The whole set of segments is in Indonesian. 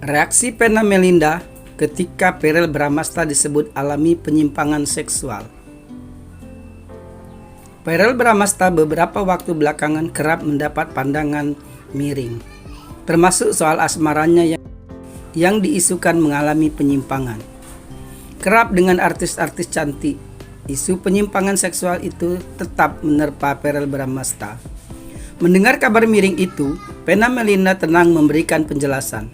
Reaksi Pena Melinda ketika Verrel Bramasta disebut alami penyimpangan seksual. Verrel Bramasta beberapa waktu belakangan kerap mendapat pandangan miring, termasuk soal asmaranya yang diisukan mengalami penyimpangan. Kerap dengan artis-artis cantik, isu penyimpangan seksual itu tetap menerpa Verrel Bramasta. Mendengar kabar miring itu, Pena Melinda tenang memberikan penjelasan.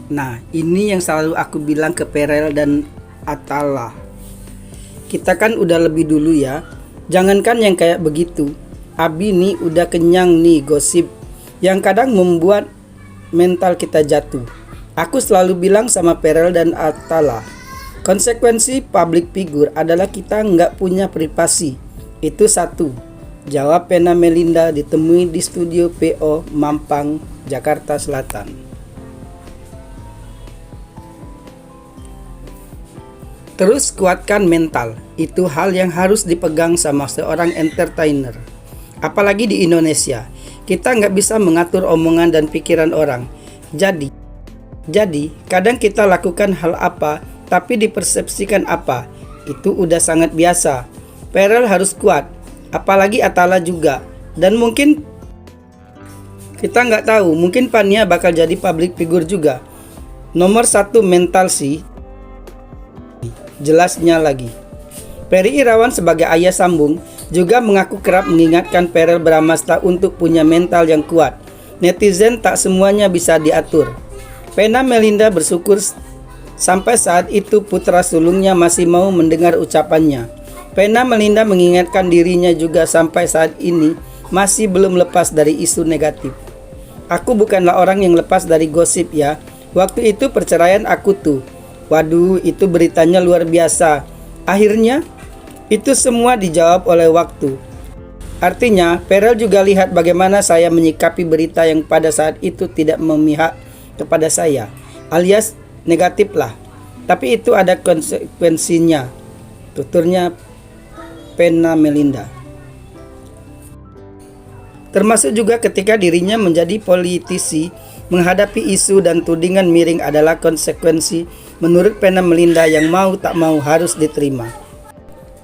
Nah, ini yang selalu aku bilang ke Verrel dan Atala. Kita kan udah lebih dulu ya. Jangankan yang kayak begitu. Abi nih udah kenyang nih gosip yang kadang membuat mental kita jatuh. Aku selalu bilang sama Verrel dan Atala, konsekuensi public figure adalah kita nggak punya privasi. Itu satu, jawab Pena Melinda ditemui di studio PO Mampang, Jakarta Selatan. Terus kuatkan mental, itu hal yang harus dipegang sama seorang entertainer. Apalagi di Indonesia, kita nggak bisa mengatur omongan dan pikiran orang. Jadi kadang kita lakukan hal apa, tapi dipersepsikan apa. Itu udah sangat biasa. Verrel harus kuat, apalagi Atala juga. Dan mungkin kita nggak tahu, mungkin Pania bakal jadi public figure juga. Nomor satu mental sih. Jelasnya lagi, Ferry Irawan sebagai ayah sambung juga mengaku kerap mengingatkan Verrel Bramasta untuk punya mental yang kuat. Netizen tak semuanya bisa diatur. Pena Melinda bersyukur sampai saat itu putra sulungnya masih mau mendengar ucapannya. Pena Melinda mengingatkan dirinya juga sampai saat ini masih belum lepas dari isu negatif. Aku bukanlah orang yang lepas dari gosip ya. Waktu itu perceraian aku tuh. Waduh, itu beritanya luar biasa. Akhirnya, itu semua dijawab oleh waktu. Artinya, Verrel juga lihat bagaimana saya menyikapi berita yang pada saat itu tidak memihak kepada saya, alias negatif lah. Tapi itu ada konsekuensinya, tuturnya Pena Melinda. Termasuk juga ketika dirinya menjadi politisi, menghadapi isu dan tudingan miring adalah konsekuensi menurut Pena Melinda yang mau tak mau harus diterima.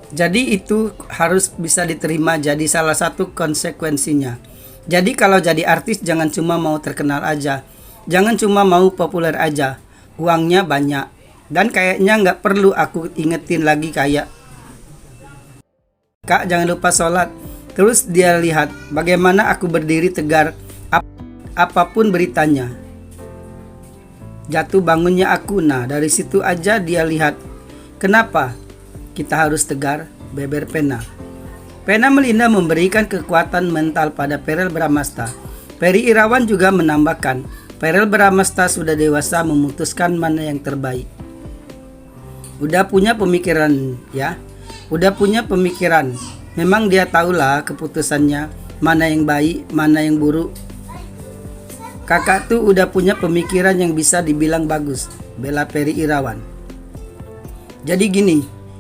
Jadi itu harus bisa diterima, jadi salah satu konsekuensinya. Jadi kalau jadi artis jangan cuma mau terkenal aja, jangan cuma mau populer aja, uangnya banyak. Dan kayaknya nggak perlu aku ingetin lagi kayak, Kak jangan lupa sholat. Terus dia lihat bagaimana aku berdiri tegar apapun beritanya. Jatuh bangunnya aku. Nah dari situ aja dia lihat kenapa kita harus tegar, beber Pena. Pena Melinda memberikan kekuatan mental pada Verrel Bramasta. Ferry Irawan juga menambahkan, Verrel Bramasta sudah dewasa memutuskan mana yang terbaik. Udah punya pemikiran ya. Udah punya pemikiran. Memang dia tahulah keputusannya mana yang baik, mana yang buruk. Kakak tuh udah punya pemikiran yang bisa dibilang bagus, bela Ferry Irawan. Jadi gini,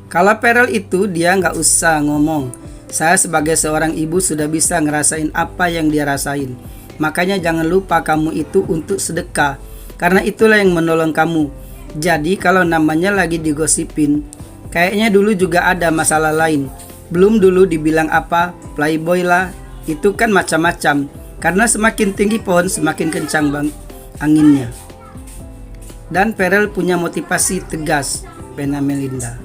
kalau Verrel itu dia nggak usah ngomong. Saya sebagai seorang ibu sudah bisa ngerasain apa yang dia rasain. Makanya jangan lupa kamu itu untuk sedekah, karena itulah yang menolong kamu. Jadi kalau namanya lagi digosipin, kayaknya dulu juga ada masalah lain. Belum dulu dibilang apa, playboy lah, itu kan macam-macam. Karena semakin tinggi pohon semakin kencang anginnya. Dan Verrel punya motivasi tegas, Pena Melinda.